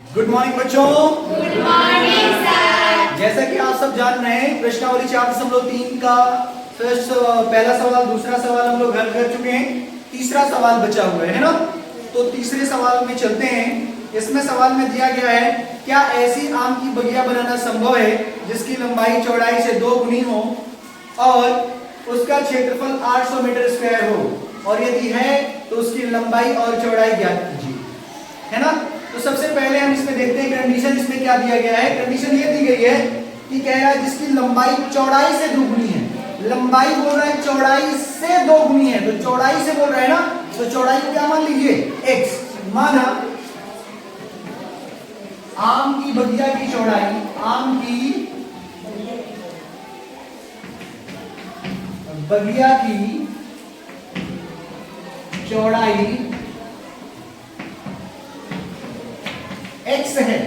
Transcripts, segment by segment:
Good morning बच्चों। Good morning sir. जैसा कि आप सब जान रहे हैं प्रश्नावली 4.3 का फर्स्ट पहला सवाल, दूसरा सवाल हम लोग हल कर चुके हैं, तीसरा सवाल बचा हुआ है ना। तो तीसरे सवाल में चलते हैं। इसमें सवाल में दिया गया है, क्या ऐसी आम की बगिया बनाना संभव है जिसकी लंबाई चौड़ाई से 2 गुनी हो और उसका क्षेत्रफल 800 मीटर स्क्वायर हो, और यदि है तो उसकी लंबाई और चौड़ाई ज्ञात कीजिए, है ना। तो सबसे पहले हम इसमें देखते हैं कंडीशन इसमें क्या दिया गया है। कंडीशन ये दी गई है कि कह रहा है जिसकी लंबाई चौड़ाई से 2 गुनी है। लंबाई बोल रहा है चौड़ाई से 2 गुनी है, तो चौड़ाई से बोल रहा है ना, तो चौड़ाई को क्या मान लीजिए x। माना आम की बगिया की चौड़ाई, आम की बगिया की चौड़ाई x है।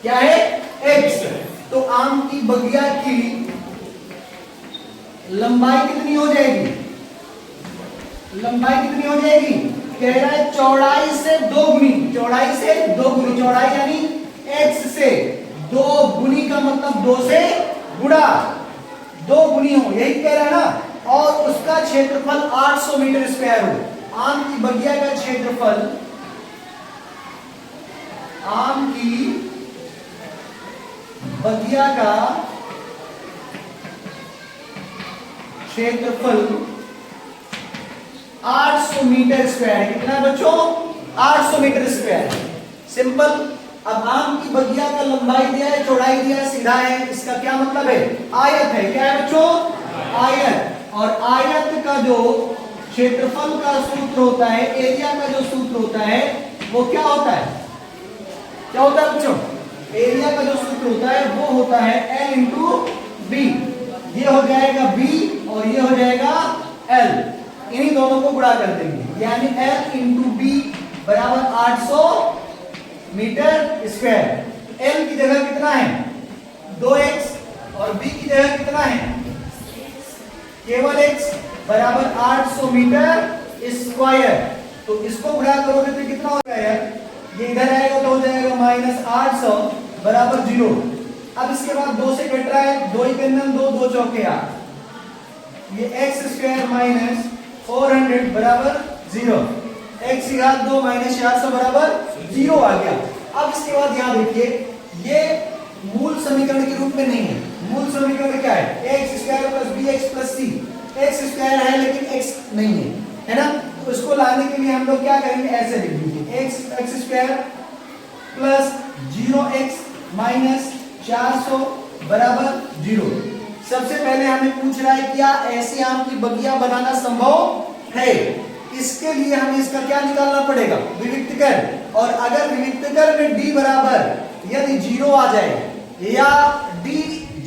क्या है? x। तो आम की बगिया की लंबाई कितनी हो जाएगी? लंबाई कितनी हो जाएगी? कह रहा है चौड़ाई से 2 गुनी, चौड़ाई से 2 गुनी, चौड़ाई यानी x से 2 गुनी का मतलब 2 से गुणा 2 गुनी हो, यही कह रहा है ना। और उसका क्षेत्रफल 800 मीटर स्क्वायर हो। आम की बगिया का क्षेत्रफल, आम की बगिया का क्षेत्रफल 800 मीटर स्क्वायर है। कितना बच्चों? 800 मीटर स्क्वायर। सिंपल। अब आम की बगिया का लंबाई दिया है, चौड़ाई दिया है, सीधा है। इसका क्या मतलब है? आयत है। क्या है बच्चों? आयत। और आयत का जो क्षेत्रफल का सूत्र होता है, एरिया का जो सूत्र होता है, वो क्या होता है? क्या होता है बच्चों? एरिया का जो सूत्र होता है वो होता है L इंटू बी। ये हो जाएगा B और ये हो जाएगा L। इन्हीं दोनों को गुणा कर देंगे, यानी L इंटू बी बराबर 800 मीटर स्क्वायर। L की जगह कितना है? 2x और B की जगह कितना है? केवल x बराबर 800 मीटर स्क्वायर। तो इसको गुणा करोगे तो कितना हो जाएगा? ये इधर आएगा तो हो जाएगा -800 बराबर 0। अब इसके बाद 2 से कट रहा है, 2 के अंदर 2, 2 चौके 8। ये x स्क्वायर माइनस 400 बराबर 0। x की घात 2 माइनस 400 बराबर 0 आ गया। अब इसके बाद यहाँ देखिए, ये मूल समीकरण के रूप में नहीं है। मूल समीकरण क्या है? x square plus bx plus c। x square है लेकिन x नहीं है ना। तो इसको लाने के लिए हम लोग क्या करेंगे? ऐसे लिख दीजिए, x square plus 0x minus 400 बराबर 0। सबसे पहले हमें पूछ रहा है क्या ऐसी आम की बगिया बनाना संभव है। इसके लिए हमें इसका क्या निकालना पड़ेगा? विविक्तकर। और अगर विविक्तकर में d बराबर यदि 0 आ जाए या d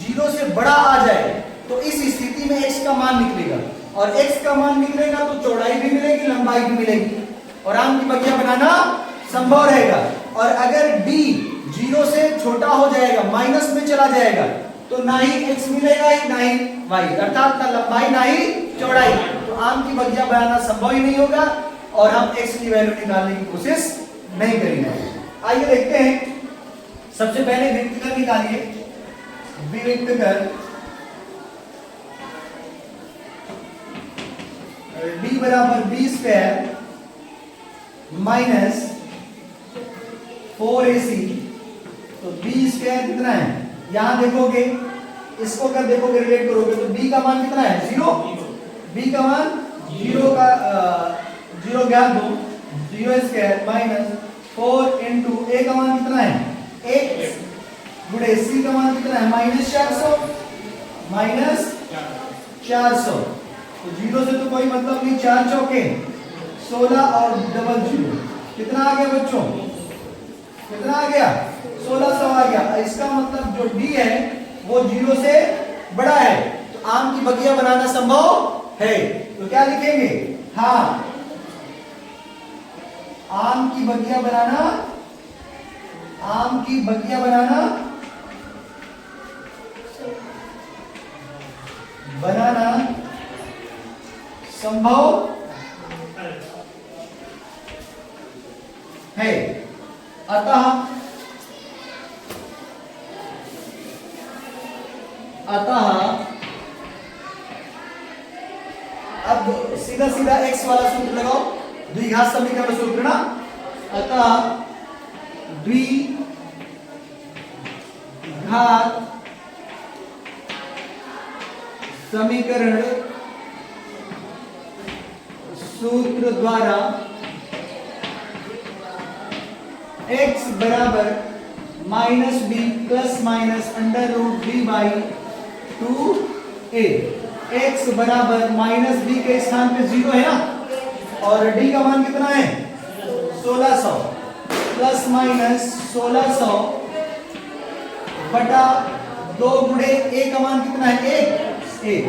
0 से बड़ा आ जाए तो इस स्थिति में x का मान निकलेगा, और x का मान निकलेगा तो चौड़ाई भी मिलेगी, लंबाई भी मिलेगी, और आम की बगिया बनाना संभव रहेगा। और अगर d 0 से छोटा हो जाएगा, माइनस में चला जाएगा, तो ना ही x मिलेगा ना ही y, अर्थात ना लंबाई ना ही चौड़ाई। तो आम की बगिया बनाना संभव ही नहीं होगा और हम x की वैल्यू निकालने की कोशिश नहीं करेंगे। आइए देखते हैं। सबसे पहले विविक्तकर निकालिए। विविक्तकर d बराबर b स्क्वायर माइनस 4ac। तो b स्क्वायर कितना है? यहां देखोगे, इसको अगर देखोगे, रिलेट करोगे तो b का मान कितना है? 0। b का मान 0 का 0 ज्ञात दो, 0 स्क्वायर माइनस 4 इंटू a का मान कितना है? 1 गुणे c का मान कितना है? माइनस 400। तो 0 से तो कोई मतलब नहीं, 4 चौके 16 और डबल 0 कितना आ गया बच्चों? कितना आ गया? 1600 आ गया। इसका मतलब जो d है वो 0 से बड़ा है, तो आम की बगिया बनाना संभव है। तो क्या लिखेंगे? हाँ, आम की बगिया बनाना, आम की बगिया बनाना संभव है। अतः अतः अब सीधा सीधा x वाला सूत्र लगाओ, द्विघात समीकरण सूत्र ना। अतः द्विघात समीकरण सूत्र द्वारा x बराबर minus b plus minus under root b by 2a। x बराबर माइनस बी के स्थान पे 0 है ना, और d का मान कितना है 1600 प्लस माइनस 1600 बटा 2 गुणे a का मान कितना है 1।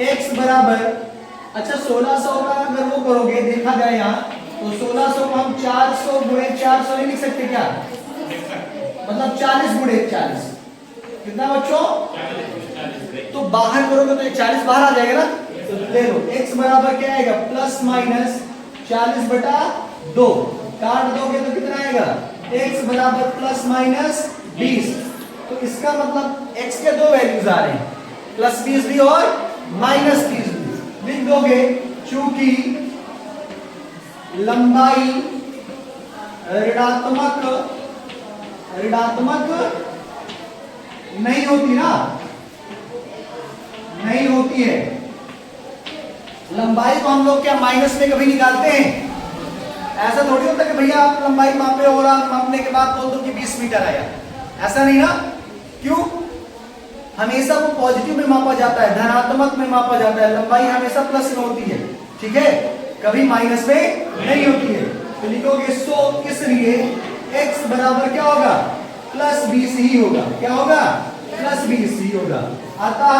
x बराबर, अच्छा 1600 का अगर वो करोगे देखा जाए यहाँ तो 1600 को हम 400 गुणे 400 नहीं लिख सकते क्या, मतलब 40 गुणे 40 कितना बच्चों, तो बाहर करोगे तो 40 बाहर आ जाएगा ना। तो ले लो x बराबर क्या आएगा प्लस माइनस 40 बटा 2, काट दोगे तो कितना आएगा x बराबर प्लस माइनस 20। तो इसका मतलब x के दो वैल्यूज आ रहे हैं, प्लस 20 भी और माइनस 20 भी। लिख दोगे चूंकि लंबाई ऋणात्मक नहीं होती ना, नहीं होती है, लंबाई को हम लोग क्या माइनस में कभी निकालते हैं, ऐसा थोड़ी होता कि भैया आप लंबाई मापे और आप मापने के बाद बोल दो कि 20 मीटर आया, ऐसा नहीं ना। क्यों, हमेशा वो पॉजिटिव में मापा जाता है, धनात्मक में मापा जाता है, लंबाई हमेशा प्लस में होती है, ठीक है, कभी माइनस में नहीं होती है। तो लिखोगे सो इसलिए x बराबर क्या होगा प्लस 20 ही होगा, क्या होगा प्लस 20 ही होगा। अतः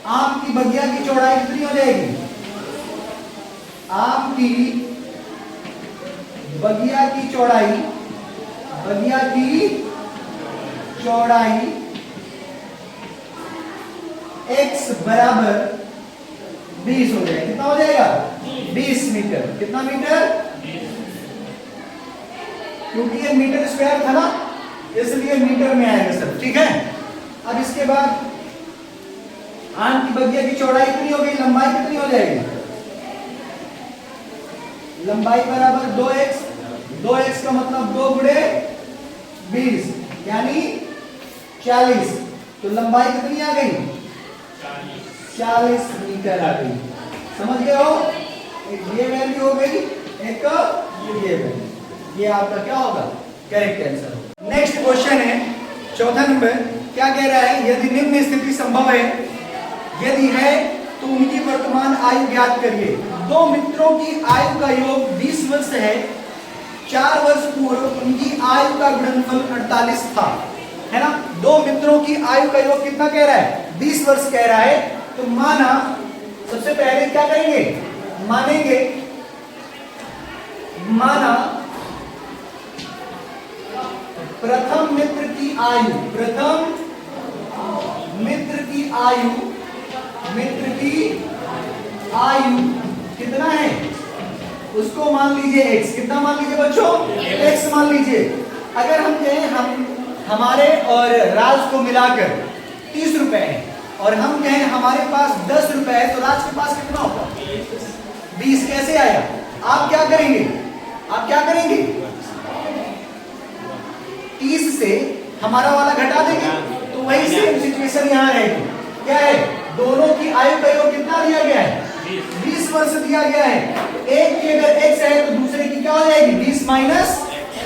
आम की बगिया की चौड़ाई कितनी हो जाएगी, आम की बगिया की चौड़ाई x बराबर 20 हो जाएगा, कितना हो जाएगा 20 मीटर, कितना मीटर, क्योंकि ये मीटर स्क्वायर था ना इसलिए मीटर में आएगा सब, ठीक है। अब इसके बाद आम की बगिया की चौड़ाई कितनी हो गई, लंबाई कितनी हो जाएगी, लंबाई बराबर 2x का मतलब 2 गुणे 20 यानी 40, तो लंबाई कितनी आ गई 40 मीटर आ गई, समझ गए हो। एक ये वैल्यू हो गई, एक ये वैल्यू, ये आपका क्या होगा करेक्ट आंसर। नेक्स्ट क्वेश्चन है चौथा नंबर, क्या कह रहा है, यदि निम्न स्थिति संभव है, यदि है तो उनकी वर्तमान आयु ज्ञात करिए। दो मित्रों की आयु का योग 20 वर्ष है, 4 वर्ष पूर्व उनकी आयु का गुणनफल 48 था, है ना। दो मित्रों की आयु का योग कितना कह रहा है 20 वर्ष कह रहा है। तो माना सबसे पहले क्या करेंगे, माना प्रथम मित्र की आयु कितना है, उसको मान लीजिए x, कितना मान लीजिए बच्चों x मान लीजिए। अगर हम कहें हमारे और राज को मिलाकर 30 रुपए है और हम कहें हमारे पास 10 रुपए है, तो राज के पास कितना होगा 20, कैसे आया, आप क्या करेंगे 30 से हमारा वाला घटा देंगे, तो वही सेम सिचुएशन यहाँ रहेगी। क्या है, दोनों की आयु का योग कितना दिया गया है 20 वर्ष दिया गया है, एक की अगर x है तो दूसरे की क्या हो जाएगी 20 माइनस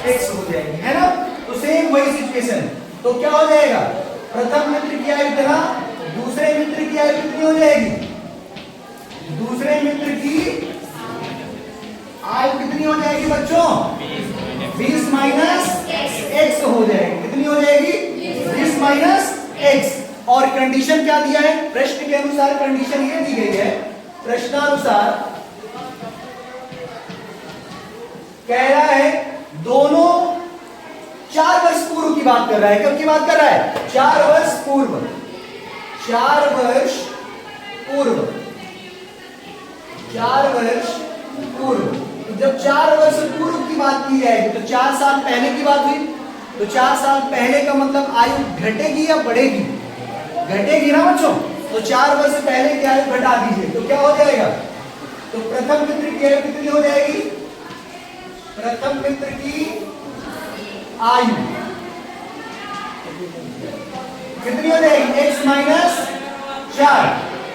x हो जाएगी, है ना। तो सेम वही सिचुएशन, तो क्या हो जाएगा, प्रथम मित्र की आयु इतना, दूसरे मित्र की आयु कितनी हो जाएगी, दूसरे मित्र की आयु कितनी हो जाएगी बच्चों 20 माइनस x हो जाएगी, कितनी हो जाएगी 20 माइनस x। और कंडीशन क्या दिया है, प्रश्न के अनुसार कंडीशन ये दी गई है, प्रश्नानुसार कह रहा है दोनों 4 वर्ष पूर्व की बात कर रहा है, कब की बात कर रहा है 4 वर्ष पूर्व, 4 वर्ष पूर्व, 4 वर्ष पूर्व। तो जब 4 वर्ष पूर्व की बात की जाएगी तो 4 साल पहले की बात हुई, तो 4 साल पहले का मतलब आयु घटेगी या बढ़ेगी, घटेगी ना बच्चों। तो 4 वर्ष पहले की आयु घटा दीजिए तो क्या हो जाएगा। तो प्रथम मित्र की आयु कितनी हो जाएगी। प्रथम मित्र की आयु कितनी हो जाएगी x माइनस 4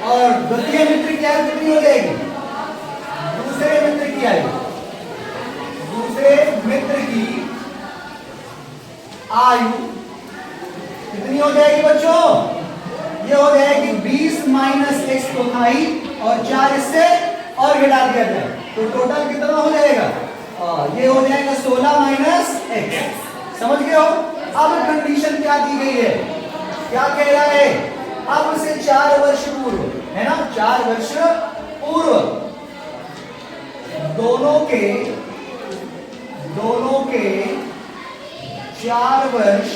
और द्वितीय मित्र की आयु कितनी हो जाएगी। दूसरे मित्र की आयु दूसरे मित्र की आयु कितनी हो जाएगी बच्चों। ये हो जाएगी 20 माइनस x तो था ही और 4 इससे और घटा दिया जाए तो टोटल कितना हो जाएगा। ये हो जाएगा 16 माइनस x। समझ गए हो। अब कंडीशन क्या दी गई है, क्या कह रहा है। अब से 4 वर्ष पूर्व है ना, 4 वर्ष पूर्व दोनों के 4 वर्ष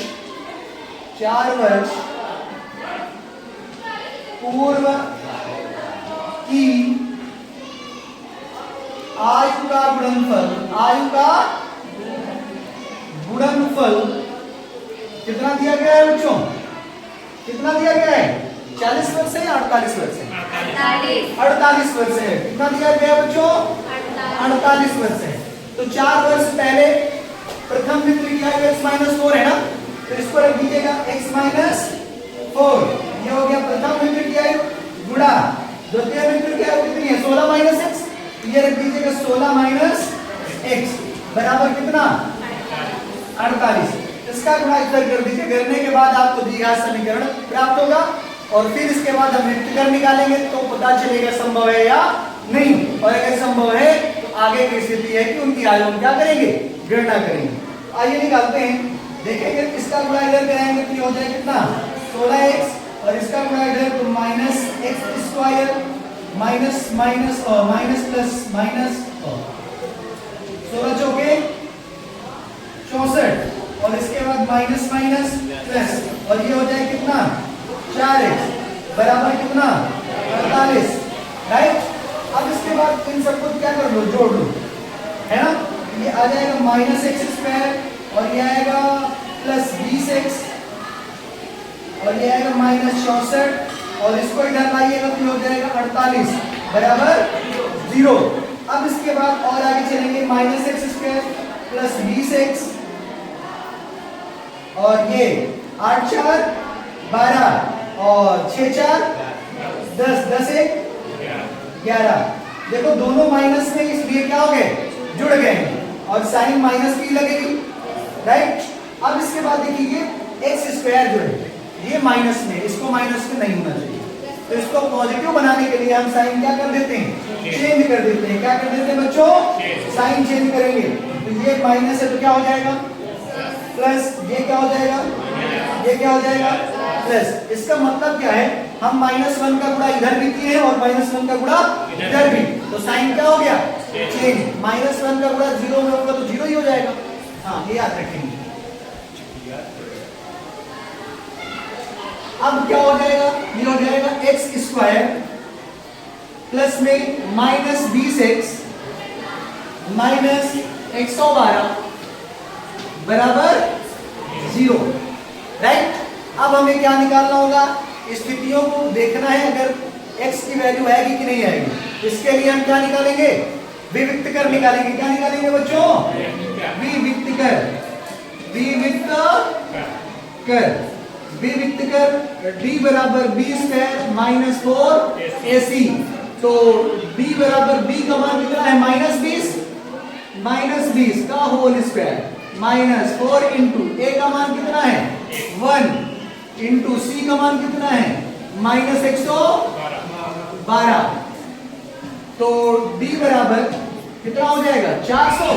पूर्व की आयु का गुणनफल कितना दिया गया है बच्चों। कितना दिया गया है 40 वर्ष है या 48 वर्ष है। 48 वर्ष है। कितना दिया गया है बच्चों 48 वर्ष है। तो 4 वर्ष पहले प्रथम मित्र की आयु x माइनस 4 है ना, तो इसको रख दीजिएगा x माइनस 4। ये हो गया प्रथम मित्र की आयु गुणा द्वितीय मित्र की आयु कितनी है 16 माइनस x। ये रख दीजिएगा 16 माइनस x बराबर कितना 48। इसका गुणा इधर कर दीजिए। करने के बाद आपको द्विघात समीकरण प्राप्त होगा और फिर इसके बाद हम व्यक्तिकर निकालेंगे तो पता चलेगा संभव है या नहीं। और अगर संभव है तो आगे की स्थिति है कि उनकी आयु हम क्या करेंगे गणना करेंगे। आइए निकालते हैं। देखेंगे इसका गुणा इधर कराएंगे तो ये हो जाएगा कितना 16x और इसका गुणा इधर तो minus x square minus minus और माइनस प्लस माइनस 16 चौके 64 और इसके बाद माइनस माइनस प्लस और ये हो जाए कितना 4x बराबर कितना 48 राइट। अब इसके बाद इन सबको क्या कर लो जोड़ लो है ना। ये आ जाएगा माइनस एक्स स्क्वायर और ये आएगा प्लस 20x और ये आएगा माइनस 64 और इसको इधर लाइएगा तो हो जाएगा 48 बराबर 0। अब इसके बाद और आगे चलेंगे minus x square plus 20x और ये 8 4 12 और 6 4 10 10 1 11। देखो दोनों माइनस में इसलिए क्या हो गए जुड़ गए और साइन माइनस की लगेगी राइट। अब इसके बाद देखिए एक्स स्क्वायर जुड़े ये माइनस में इसको माइनस में नहीं होना चाहिए तो इसको पॉजिटिव बनाने के लिए हम साइन क्या कर देते हैं चेंज कर देते हैं। क्या कर देते हैं बच्चों साइन चेंज करेंगे तो ये माइनस है तो क्या हो जाएगा प्लस ये क्या हो जाएगा ये क्या हो जाएगा प्लस। इसका मतलब क्या है हम -1 का गुणा इधर भी किए हैं और -1 का गुणा इधर भी तो साइन क्या हो गया चेंज। -1 का गुणा 0 में होगा तो 0 ही हो जाएगा। हाँ ये याद रखेंगे। अब क्या हो जाएगा ये हो जाएगा एक्स स्क्वायर प्लस में माइनस 20x माइनस 112 बराबर 0 राइट। अब हमें क्या निकालना होगा स्थितियों को देखना है अगर x की वैल्यू आएगी कि नहीं आएगी। इसके लिए हम क्या निकालेंगे विविक्तकर निकालेंगे। क्या निकालेंगे बच्चों विविक्तकर d बराबर b स्क्वायर माइनस 4ac तो d बराबर b का मान कितना है माइनस 20 का whole square minus 4 into a का मान कितना है 1 इंटू c का मान कितना है माइनस 112 तो d बराबर कितना हो जाएगा 400।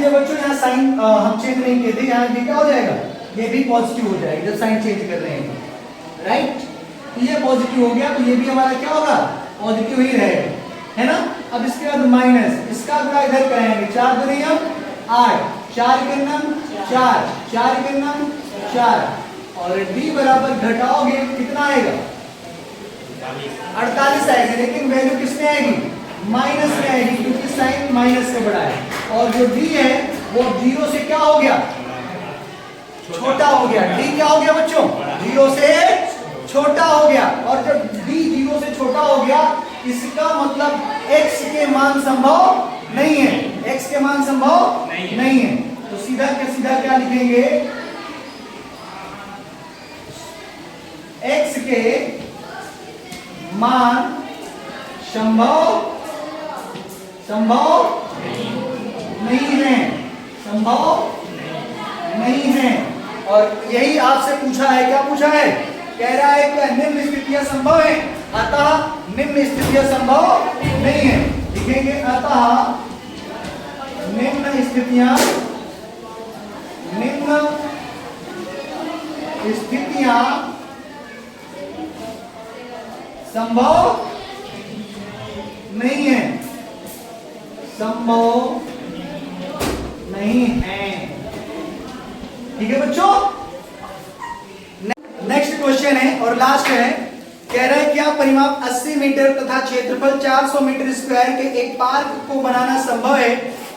ये बच्चों यहाँ साइन हम चेंज नहीं किए थे यहाँ ये क्या हो जाएगा ये भी पॉजिटिव हो जाएगा जब साइन चेंज कर रहे हैं राइट। तो ये पॉजिटिव हो गया तो ये भी हमारा क्या होगा पॉजिटिव ही रहेगा है ना। अब इसके बाद माइनस इसका गुणा इधर कराएंगे 4 दूनी 8 4 के नम 4 के नम 4 और d बराबर घटाओगे कितना आएगा 48 आएगा लेकिन वैल्यू किसमें आएगी माइनस में आएगी क्योंकि साइन माइनस से बड़ा है और जो d है वो 0 से क्या हो गया छोटा हो गया। डी क्या हो गया बच्चों? 0 से छोटा हो गया। और जब डी 0 से छोटा हो गया इसका मतलब x के मान संभव नहीं है। x के मान संभव नहीं है। तो सीधा क्या लिखेंगे? x के मान संभव नहीं है। संभव नहीं है। और यही आपसे पूछा है। क्या पूछा है? कह रहा है कि निम्न स्थितियां संभव है, अतः निम्न स्थितियां संभव नहीं है। लिखेंगे अतः निम्न स्थितियां संभव नहीं है। संभव नहीं है। ठीक है बच्चों। नेक्स्ट क्वेश्चन है और लास्ट है। कह रहा है क्या परिमाप 80 मीटर तथा क्षेत्रफल 400 मीटर स्क्वायर के एक पार्क को बनाना संभव है?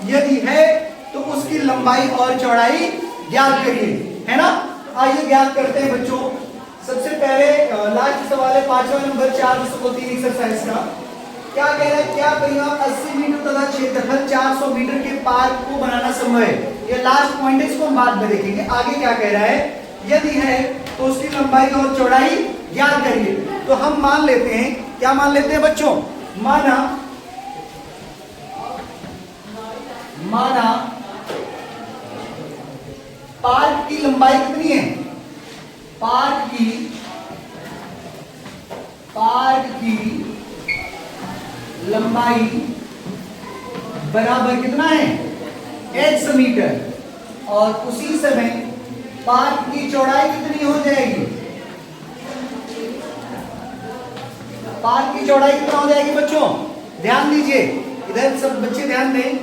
यदि है तो उसकी लंबाई और चौड़ाई ज्ञात करिए। है ना? आइए ज्ञात करते हैं बच्चों। सबसे पहले लास्ट सवाल है 5वां नंबर 403 एक्सरसाइज का। क्या कह रहा है? क्या परिमाप 80 मीटर तथा क्षेत्रफल 400 मीटर के पार्क को बनाना संभव है? ये लास्ट पॉइंट है, इसको हम बाद में देखेंगे। आगे क्या कह रहा है? यदि है तो उसकी लंबाई और चौड़ाई ज्ञात करिए। तो हम मान लेते हैं, क्या मान लेते हैं बच्चों? माना पार्क की लंबाई कितनी है? पार्क की लंबाई बराबर कितना है? x metre. और उसी समय पार्क की चौड़ाई कितनी हो जाएगी? पार्क की चौड़ाई कितना हो जाएगी बच्चों? ध्यान दीजिए, इधर सब बच्चे ध्यान दें।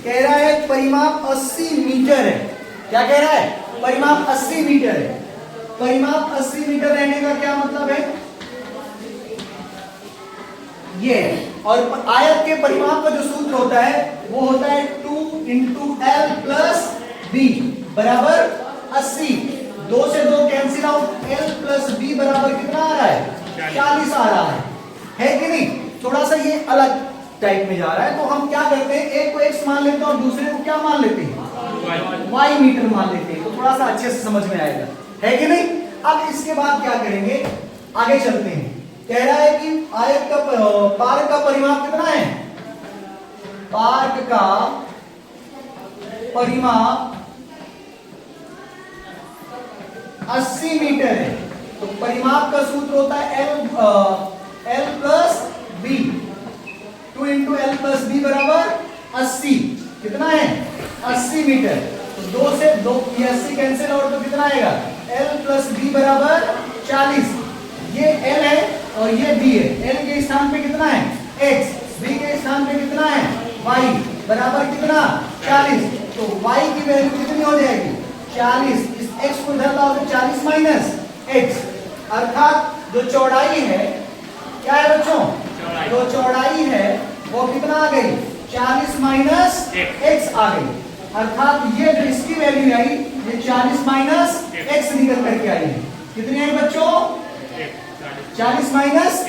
कह रहा है परिमाप 80 मीटर है। क्या कह रहा है? परिमाप 80 मीटर है। परिमाप 80 मीटर रहने का क्या मतलब है? ये। और आयत के परिमाप का जो सूत्र होता है वो होता है 2 × L + B बराबर 80। 2 से 2 कैंसिल आउट। L + B बराबर कितना आ रहा है? 40 आ रहा है कि नहीं? थोड़ा सा ये अलग टाइप में जा रहा है। तो हम क्या करते हैं? एक को x मान लेते हैं और दूसरे को क्या मान लेते हैं? y मीटर मान लेते हैं। तो थोड़ा सा अच्छे से समझ में आएगा, है कि नहीं? अब इसके बाद क्या करेंगे? आगे चलते हैं। कह रहा है कि आयत का पार्क का परिमाप कितना है? पार्क का परिमाप 80 मीटर है। तो परिमाप का सूत्र होता है L + B। 2 × L + B बराबर 80। कितना है? 80 मीटर। तो 2 से 2 80 कैंसिल आउट तो कितना आएगा? L + B बराबर 40। ये L है और ये B है। L के स्थान पे कितना है? X। B के स्थान पे कितना है? Y बराबर कितना? 40। तो Y की वैल्यू कितनी हो जाएगी? 40। इस X को इधर लाओ तो 40 - X। अर्थात जो चौड़ाई है, क्या है बच्चों? जो चौड़ाई है वो कितना आ गई? 40 - X आ गई। अर्थात ये जो इसकी वैल्यू आई ये 40 - X निकल करके आई है। कितनी आई बच्चों? 40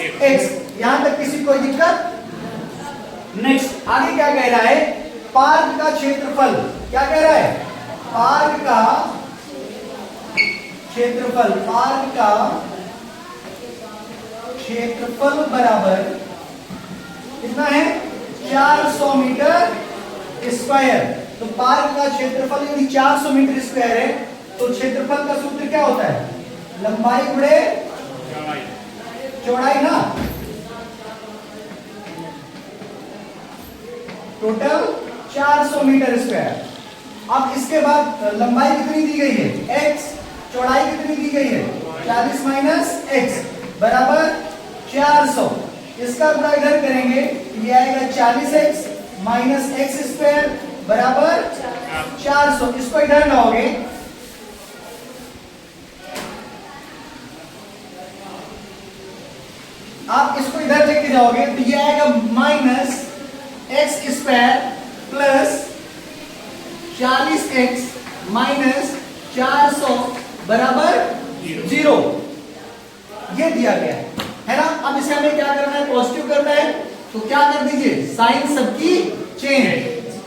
- X। यहां तक किसी कोई दिक्कत? नेक्स्ट आगे क्या कह रहा है? पार्क का क्षेत्रफल। क्या कह रहा है? पार्क का क्षेत्रफल। पार्क का क्षेत्रफल बराबर कितना है? 400 मीटर स्क्वायर। तो पार्क का क्षेत्रफल यदि 400 मीटर स्क्वायर है तो क्षेत्रफल का सूत्र क्या होता है? लंबाई गुणे चौड़ाई ना। Total 400 metre square. अब इसके बाद लंबाई कितनी दी गई है? x। चौड़ाई कितनी दी गई है? 40 - x बराबर 400। इसका गुणा इधर करेंगे ये आएगा 40x - x² बराबर 400। इसको इधर लाओगे आप, इसको इधर लेके जाओगे तो ये आएगा -x² + 40x - 400 बराबर 0, ये दिया गया है ना। अब इसे हमें क्या करना है, पॉजिटिव करना है, तो क्या कर दीजिए, साइन सबकी चेंज,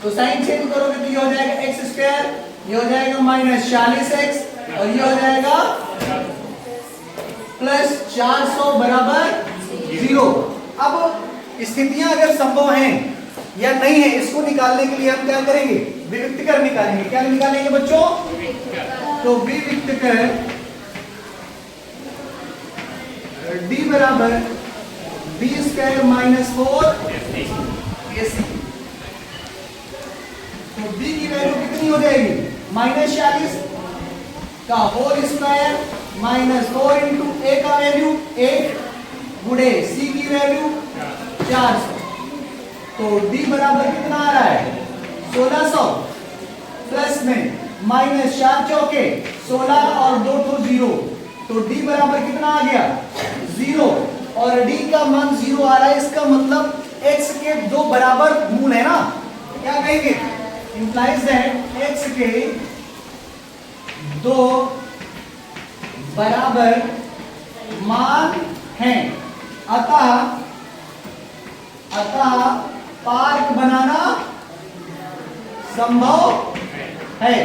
तो साइन चेंज करोगे तो ये हो जाएगा एक्स स्क्वायर, ये हो जाएगा माइनस 40x, और ये हो जाएगा प्लस 400 बराबर 0। अब स्थितियां अगर संभव हैं या नहीं है, इसको निकालने के लिए हम क्या करेंगे, विविक्त कर निकालेंगे। क्या निकालेंगे बच्चों, तो विविक्त कर d बराबर b स्क्वायर माइनस 4ac, तो b की वैल्यू कितनी हो जाएगी, माइनस 40 का whole square minus 4 into a का वैल्यू 8 गुणे c की वैल्यू 400, तो d बराबर कितना आ रहा है 1600, प्लस में माइनस 4 चौके 16 और 2 तो 0, तो d बराबर कितना आ गया 0, और d का मान 0 आ रहा है, इसका मतलब x के दो बराबर मूल है ना, क्या कहेंगे, इंप्लाइज दैट x के दो बराबर मान हैं, अतः पार्क बनाना संभव है,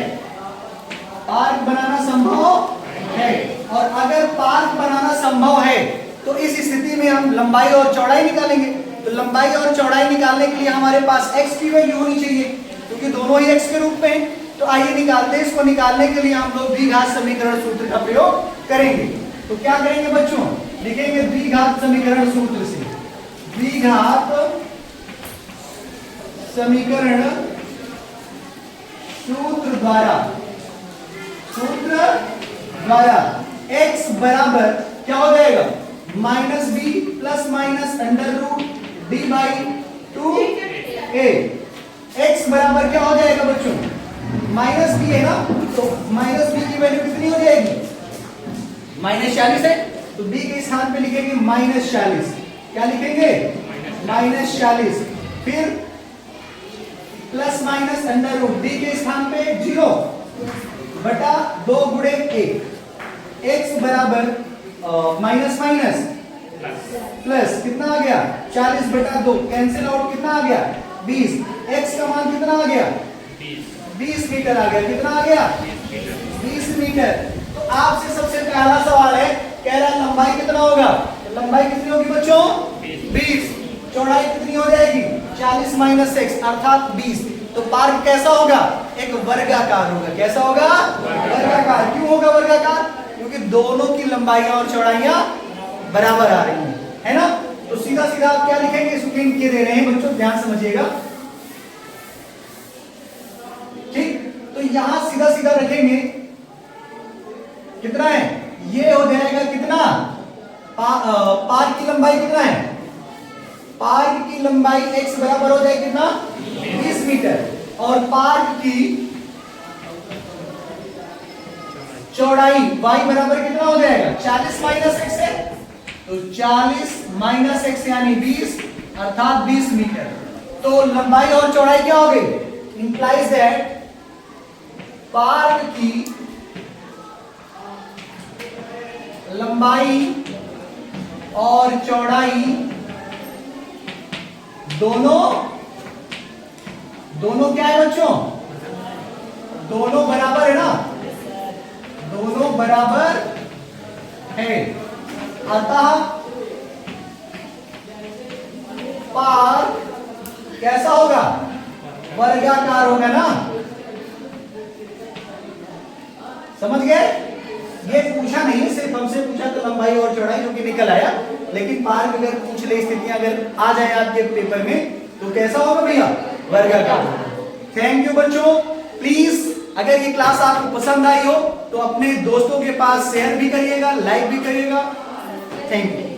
पार्क बनाना संभव है। और अगर पार्क बनाना संभव है तो इस स्थिति में हम लंबाई और चौड़ाई निकालेंगे, तो लंबाई और चौड़ाई निकालने के लिए हमारे पास x की वैल्यू होनी चाहिए, क्योंकि दोनों ही x के रूप में हैं। तो आइए निकालते हैं, इसको निकालने के लिए हम लोग द्विघात समीकरण सूत्र का प्रयोग करेंगे। तो क्या करेंगे बच्चों, लिखेंगे द्विघात समीकरण सूत्र से, द्विघात समीकरण सूत्र द्वारा x बराबर क्या हो जाएगा, minus b plus minus under root d by 2a, x बराबर क्या हो जाएगा बच्चों, माइनस बी है ना, तो माइनस बी की वैल्यू कितनी हो जाएगी, माइनस 40 है, तो b के स्थान पे लिखेंगे माइनस 40, क्या लिखेंगे माइनस 40, फिर plus minus under root d के स्थान पे 0 बटा 2 गुणे 1, x बराबर माइनस माइनस प्लस कितना आ गया 40 बटा 2, कैंसिल आउट कितना आ गया 20, x का मान कितना आ गया 20 मीटर आ गया, कितना आ गया 20 मीटर। तो आपसे सबसे पहला सवाल है, कह रहा है लंबाई कितना होगा, तो लंबाई कितनी होगी बच्चों 20, चौड़ाई कितनी हो जाएगी 40 माइनस x अर्थात 20, तो पार्क कैसा होगा, एक वर्गाकार होगा, कैसा होगा वर्गाकार। क्यों होगा वर्गाकार, क्योंकि दोनों की लंबाइयां और चौड़ाइयां बराबर आ रही हैं, है ना। तो सीधा सीधा आप क्या लिखेंगे, इसको इनके दे रहे हैं बच्चों, ध्यान समझिएगा, ठीक। तो यहां सीधा सीधा रखेंगे, कितना है, ये हो जाएगा कितना, पार्क की लंबाई कितना है, पार्क की लंबाई x बराबर हो जाएगी कितना 20 मीटर, और पार्क की चौड़ाई y बराबर कितना हो जाएगा 40 माइनस x है, तो 40 माइनस x यानी 20 अर्थात 20 मीटर। तो लंबाई और चौड़ाई क्या हो गई, इंप्लाइज दैट पार्क की लंबाई और चौड़ाई दोनों क्या है बच्चों, दोनों बराबर है ना, दोनों बराबर है, अतः पार्क कैसा होगा, वर्गाकार होगा ना, समझ गए। ये पूछा नहीं, सिर्फ हमसे पूछा तो लंबाई और चौड़ाई जो कि निकल आया, लेकिन पार्क अगर पूछ ले, स्थितियां अगर आ जाए आपके पेपर में, तो कैसा होगा भैया, वर्गाकार। थैंक यू बच्चों, प्लीज अगर ये क्लास आपको पसंद आई हो तो अपने दोस्तों के पास शेयर भी करिएगा, लाइक भी करिएगा। Thank you.